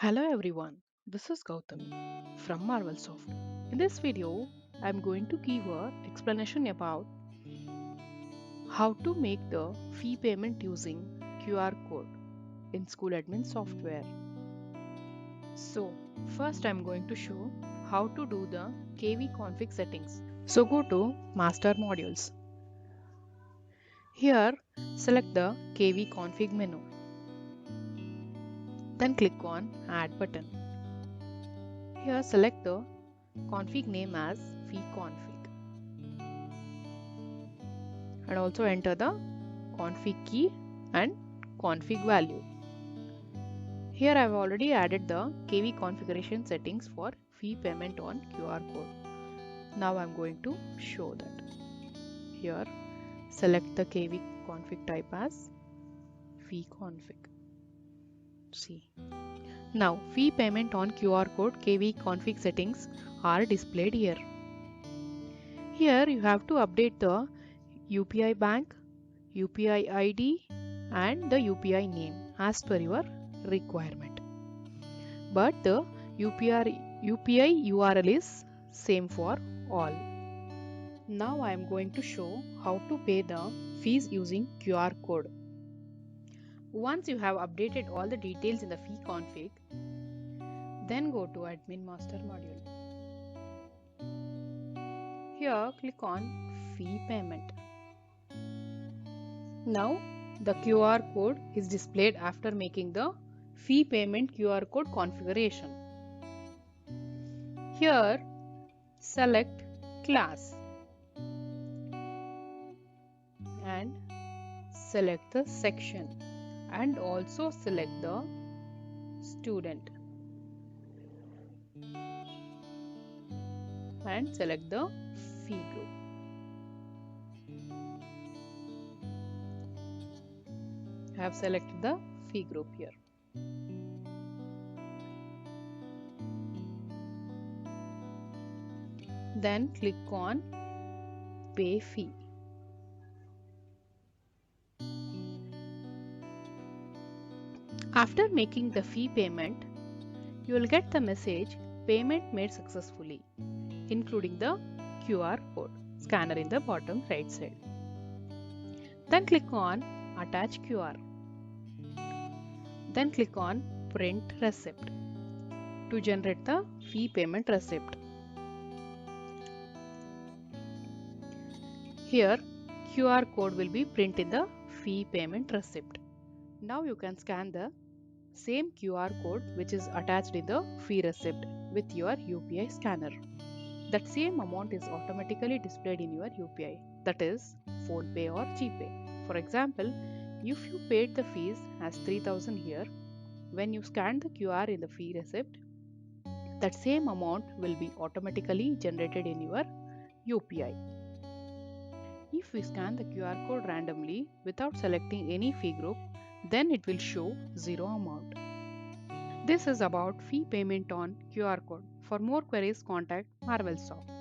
Hello everyone, this is Gautami from MarvelSoft. In this video, I am going to give an explanation about how to make the fee payment using QR code in SchoolAdmin software. So, first I am going to show how to do the KV config settings. So go to Master Modules. Here, select the KV config menu. Then click on Add button. Here select the config name as vconfig and also enter the config key and config value. Here I have already added the KV configuration settings for fee payment on QR code. Now I am going to show that. Here select the KV config type as vconfig. See. Now fee payment on QR code KV config settings are displayed here. Here you have to update the UPI bank, UPI ID and the UPI name as per your requirement. But the UPI URL is same for all. Now I am going to show how to pay the fees using QR code. Once you have updated all the details in the fee config, then go to Admin Master module. Here click on Fee Payment. Now the QR code is displayed after making the fee payment QR code configuration. Here select class and select the section and also select the student and select the fee group. I have selected the fee group here. Then click on Pay Fee. After making the fee payment, you will get the message Payment made successfully, including the QR code scanner in the bottom right side. Then click on Attach QR. Then click on Print Receipt to generate the fee payment receipt. Here QR code will be printed in the fee payment receipt. Now you can scan the same QR code which is attached in the fee receipt with your UPI scanner. That same amount is automatically displayed in your UPI, that is PhonePe or GPay. For example, if you paid the fees as 3000 here, when you scan the QR in the fee receipt, that same amount will be automatically generated in your UPI. If we scan the QR code randomly without selecting any fee group, then it will show zero amount. This is about fee payment on QR code. For more queries, contact MarvelSoft.